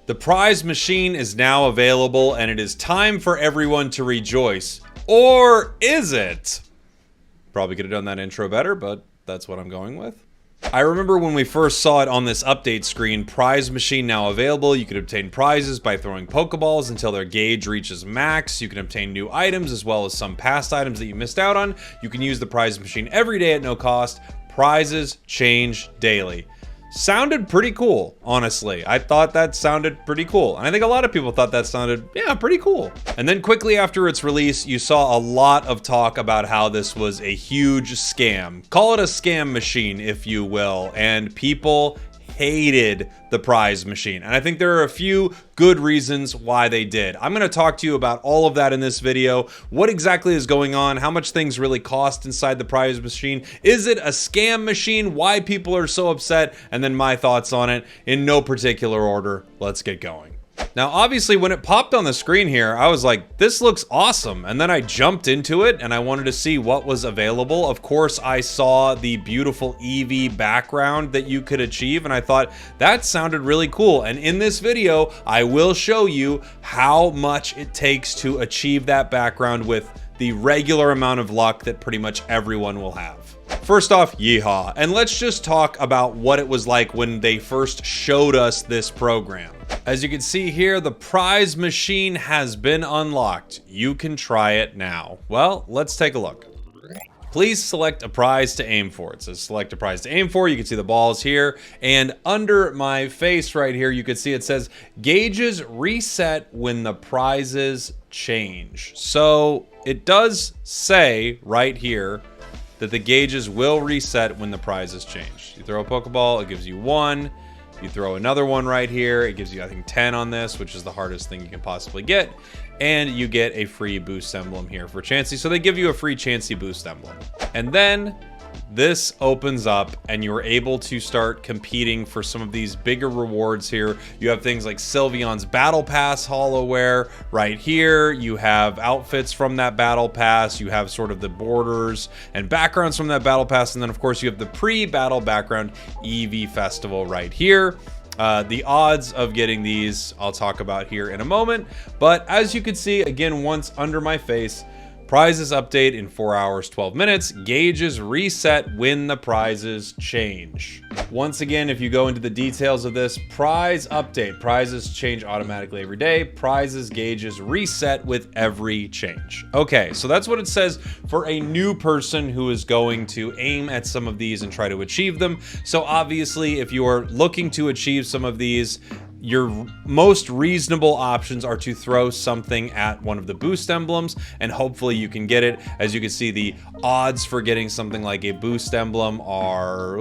The prize machine is now available and it is time for everyone to rejoice. Or is it? Probably could have done that intro better, but that's what I'm going with. I remember when we first saw it on this update screen, prize machine now available. You can obtain prizes by throwing Pokeballs until their gauge reaches max. You can obtain new items as well as some past items that you missed out on. You can use the prize machine every day at no cost. Prizes change daily. Sounded pretty cool, honestly. I thought that sounded pretty cool. And I think a lot of people thought that sounded, yeah, pretty cool. And then quickly after its release, you saw a lot of talk about how this was a huge scam. Call it a scam machine, if you will. And people hated the prize machine. And I think there are a few good reasons why they did. I'm going to talk to you about all of that in this video. What exactly is going on? How much things really cost inside the prize machine? Is it a scam machine? Why people are so upset? And then my thoughts on it in no particular order. Let's get going. Now, obviously, when it popped on the screen here, I was like, this looks awesome. And then I jumped into it and I wanted to see what was available. Of course, I saw the beautiful Eevee background that you could achieve. And I thought that sounded really cool. And in this video, I will show you how much it takes to achieve that background with the regular amount of luck that pretty much everyone will have. First off, yeehaw. And let's just talk about what it was like when they first showed us this program. As you can see here, the prize machine has been unlocked. You can try it now. Well, let's take a look. Please select a prize to aim for. It says select a prize to aim for. You can see the balls here. And under my face right here, you can see it says gauges reset when the prizes change. So it does say right here that the gauges will reset when the prizes change. You throw a Pokeball, it gives you 1. You throw another one right here, it gives you, I think, 10 on this, which is the hardest thing you can possibly get. And you get a free boost emblem here for Chansey. So they give you a free Chansey boost emblem. And then this opens up and you're able to start competing for some of these bigger rewards here. You have things like Sylveon's Battle Pass Hollowware right here. You have outfits from that Battle Pass. You have sort of the borders and backgrounds from that Battle Pass. And then, of course, you have the pre-battle background Eevee Festival right here. The odds of getting these I'll talk about here in a moment. But as you can see, again, once under my face, prizes update in 4 hours, 12 minutes. Gauges reset when the prizes change. Once again, if you go into the details of this, prize update. Prizes change automatically every day. Prizes gauges reset with every change. Okay, so that's what it says for a new person who is going to aim at some of these and try to achieve them. So obviously, if you are looking to achieve some of these, your most reasonable options are to throw something at one of the boost emblems and hopefully you can get it. As you can see, the odds for getting something like a boost emblem are,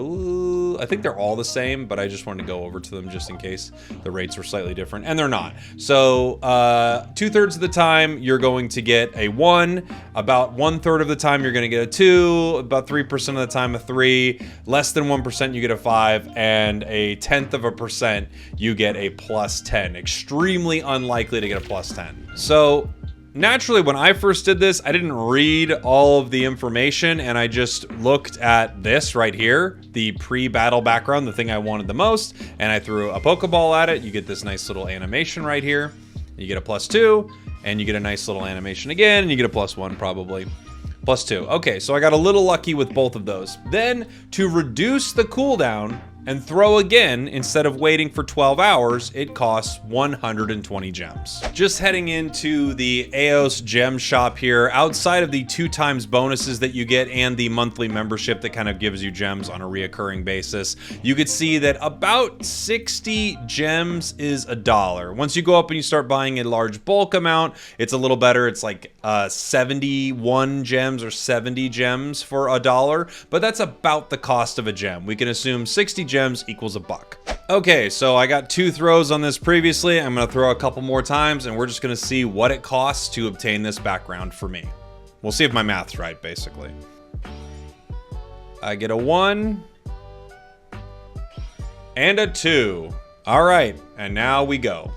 I think they're all the same, but I just wanted to go over to them just in case the rates were slightly different, and they're not. So 2/3 of the time you're going to get a 1, about 1/3 of the time you're going to get a 2, about 3% of the time a 3, less than 1% you get a 5, and a 1/10% you get a +10. Extremely unlikely to get a +10. So naturally, when I first did this, I didn't read all of the information and I just looked at this right here, the pre-battle background, the thing I wanted the most, and I threw a Pokeball at it. You get this nice little animation right here. You get a +2, and you get a nice little animation again, and you get a +1 probably. +2. Okay, so I got a little lucky with both of those. Then, to reduce the cooldown and throw again, instead of waiting for 12 hours, it costs 120 gems. Just heading into the Aeos gem shop here, outside of the 2x bonuses that you get and the monthly membership that kind of gives you gems on a reoccurring basis, you could see that about 60 gems is $1. Once you go up and you start buying a large bulk amount, it's a little better. It's like 71 gems or 70 gems for $1, but that's about the cost of a gem. We can assume 60 gems equals $1. Okay, so I got 2 throws on this previously. I'm gonna throw a couple more times and we're just gonna see what it costs to obtain this background for me. We'll see if my math's right, basically. I get a 1 and a 2. All right, and now we go.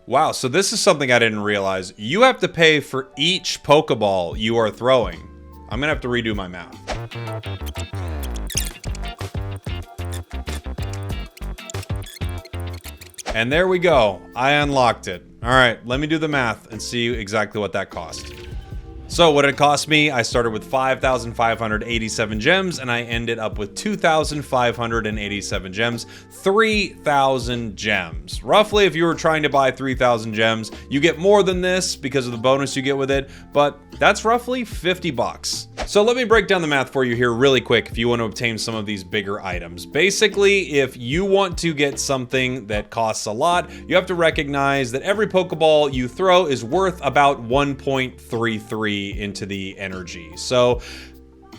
Wow, so this is something I didn't realize. You have to pay for each Pokeball you are throwing. I'm gonna have to redo my math. And there we go. I unlocked it. All right, let me do the math and see exactly what that cost. So what it cost me, I started with 5,587 gems and I ended up with 2,587 gems, 3,000 gems. Roughly, if you were trying to buy 3,000 gems, you get more than this because of the bonus you get with it, but that's roughly 50 bucks. So let me break down the math for you here really quick if you want to obtain some of these bigger items. Basically, if you want to get something that costs a lot, you have to recognize that every Pokeball you throw is worth about 1.33 into the energy. So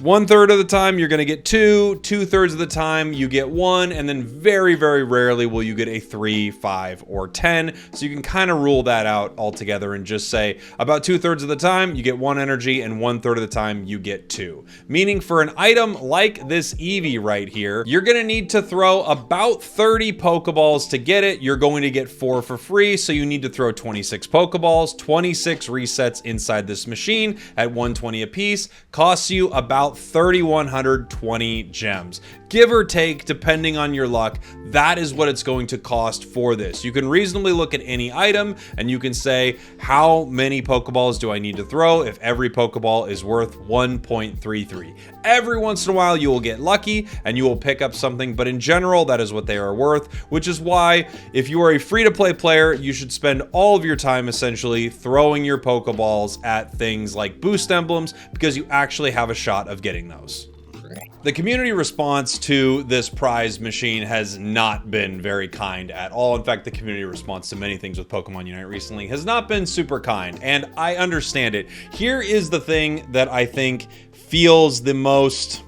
1/3 of the time you're going to get 2, 2/3 of the time you get 1, and then very, very rarely will you get a 3, 5, or 10. So you can kind of rule that out altogether and just say about 2/3 of the time you get 1 energy and 1/3 of the time you get 2. Meaning for an item like this Eevee right here, you're going to need to throw about 30 Pokeballs to get it. You're going to get 4 for free, so you need to throw 26 Pokeballs, 26 resets inside this machine at 120 apiece, costs you about 3,120 gems. Give or take, depending on your luck, that is what it's going to cost for this. You can reasonably look at any item and you can say, how many Pokeballs do I need to throw if every Pokeball is worth 1.33? Every once in a while you will get lucky and you will pick up something, but in general, that is what they are worth, which is why if you are a free-to-play player, you should spend all of your time essentially throwing your Pokeballs at things like boost emblems because you actually have a shot of getting those. The community response to this prize machine has not been very kind at all. In fact, the community response to many things with Pokemon Unite recently has not been super kind, and I understand it. Here is the thing that I think feels the most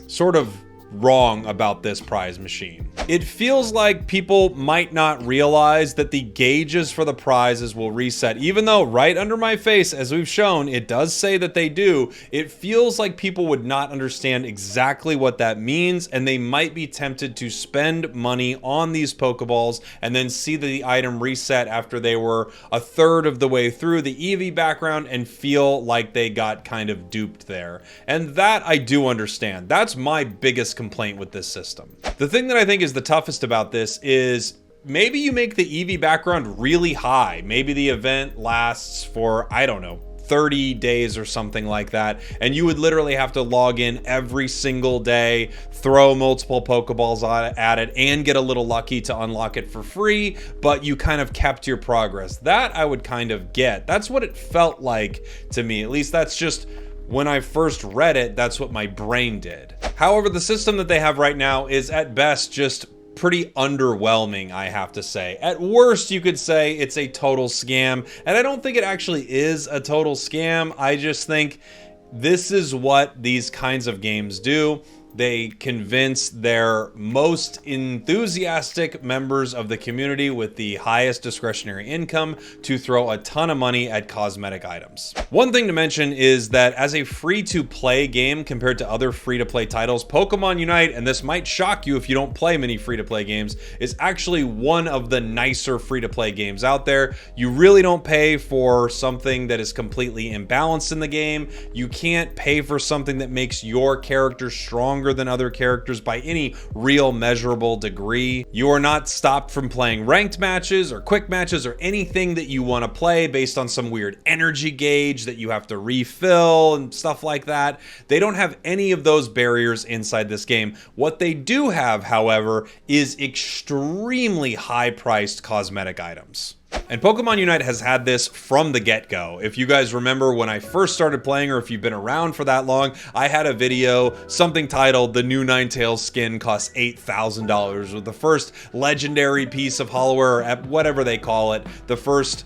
sort of wrong about this prize machine. It feels like people might not realize that the gauges for the prizes will reset. Even though right under my face, as we've shown, it does say that they do, it feels like people would not understand exactly what that means, and they might be tempted to spend money on these Pokeballs and then see the item reset after they were 1/3 of the way through the Eevee background and feel like they got kind of duped there. And that I do understand. That's my biggest complaint with this system. The thing that I think is the toughest about this is maybe you make the Eevee background really high. Maybe the event lasts for, I don't know, 30 days or something like that, and you would literally have to log in every single day, throw multiple Pokeballs at it, and get a little lucky to unlock it for free, but you kind of kept your progress. That I would kind of get. That's what it felt like to me. At least that's just when I first read it, that's what my brain did. However, the system that they have right now is at best just pretty underwhelming, I have to say. At worst, you could say it's a total scam, and I don't think it actually is a total scam. I just think this is what these kinds of games do. They convince their most enthusiastic members of the community with the highest discretionary income to throw a ton of money at cosmetic items. One thing to mention is that as a free-to-play game compared to other free-to-play titles, Pokemon Unite, and this might shock you if you don't play many free-to-play games, is actually one of the nicer free-to-play games out there. You really don't pay for something that is completely imbalanced in the game. You can't pay for something that makes your character stronger than other characters by any real measurable degree. You are not stopped from playing ranked matches or quick matches or anything that you want to play based on some weird energy gauge that you have to refill and stuff like that. They don't have any of those barriers inside this game. What they do have, however, is extremely high-priced cosmetic items. And Pokemon Unite has had this from the get-go. If you guys remember when I first started playing, or if you've been around for that long, I had a video, something titled "The New Ninetales Skin Costs $8,000," with the first legendary piece of Hollowware, or whatever they call it, the first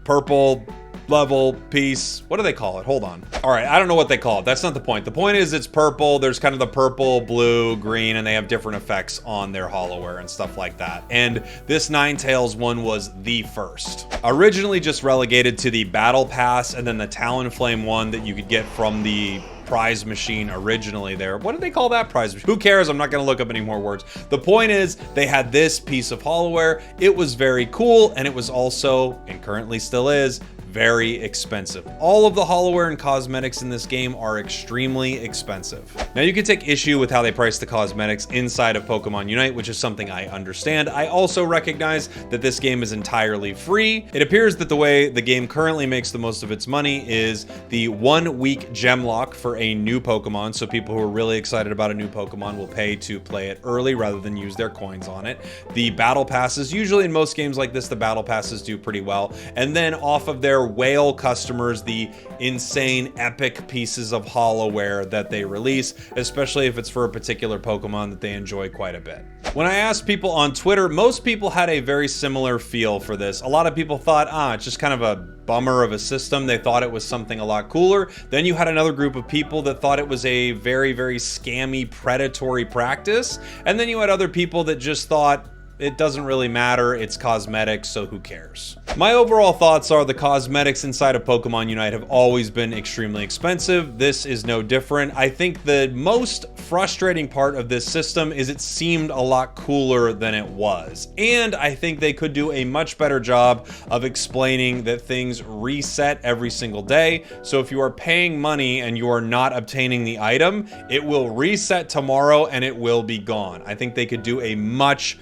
purple level piece. What do they call it? Hold on. All right, I don't know what they call it. That's not the point. The point is it's purple. There's kind of the purple, blue, green, and they have different effects on their Hollowware and stuff like that. And this Ninetales one was the first. Originally just relegated to the Battle Pass and then the Talonflame one that you could get from the prize machine originally there. What did they call that prize machine? Who cares? I'm not going to look up any more words. The point is they had this piece of Hollowware. It was very cool, and it was also, and currently still is, very expensive. All of the hollowware and cosmetics in this game are extremely expensive. Now you can take issue with how they price the cosmetics inside of Pokemon Unite, which is something I understand. I also recognize that this game is entirely free. It appears that the way the game currently makes the most of its money is the 1 week gem lock for a new Pokemon. So people who are really excited about a new Pokemon will pay to play it early rather than use their coins on it. The battle passes, usually in most games like this, the battle passes do pretty well. And then off of their whale customers, the insane epic pieces of hollowware that they release, especially if it's for a particular Pokemon that they enjoy quite a bit. When I asked people on Twitter, most people had a very similar feel for this. A lot of people thought, it's just kind of a bummer of a system. They thought it was something a lot cooler. Then you had another group of people that thought it was a very, very scammy, predatory practice. And then you had other people that just thought, it doesn't really matter, it's cosmetics, so who cares? My overall thoughts are the cosmetics inside of Pokemon Unite have always been extremely expensive. This is no different. I think the most frustrating part of this system is it seemed a lot cooler than it was. And I think they could do a much better job of explaining that things reset every single day. So if you are paying money and you are not obtaining the item, it will reset tomorrow and it will be gone. I think they could do a much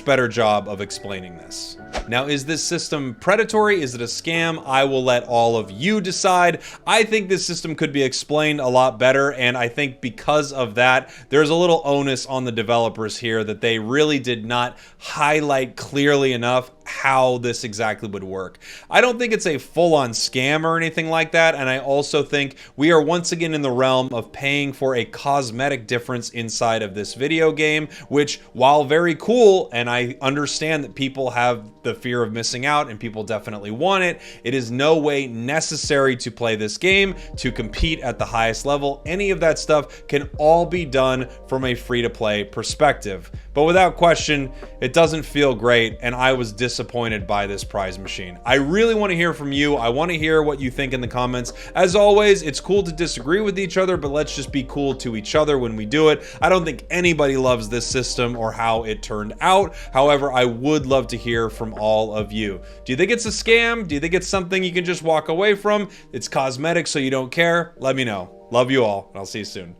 better job of explaining this. Now, is this system predatory? Is it a scam? I will let all of you decide. I think this system could be explained a lot better, and I think because of that, there's a little onus on the developers here that they really did not highlight clearly enough how this exactly would work. I don't think it's a full-on scam or anything like that, and I also think we are once again in the realm of paying for a cosmetic difference inside of this video game, which, while very cool, and I understand that people have the fear of missing out and people definitely want it, it is no way necessary to play this game, to compete at the highest level. Any of that stuff can all be done from a free-to-play perspective. But without question, it doesn't feel great, and I was disappointed by this prize machine. I really want to hear from you. I want to hear what you think in the comments. As always, it's cool to disagree with each other, but let's just be cool to each other when we do it. I don't think anybody loves this system or how it turned out. However, I would love to hear from all of you. Do you think it's a scam? Do you think it's something you can just walk away from? It's cosmetic, so you don't care? Let me know. Love you all, and I'll see you soon.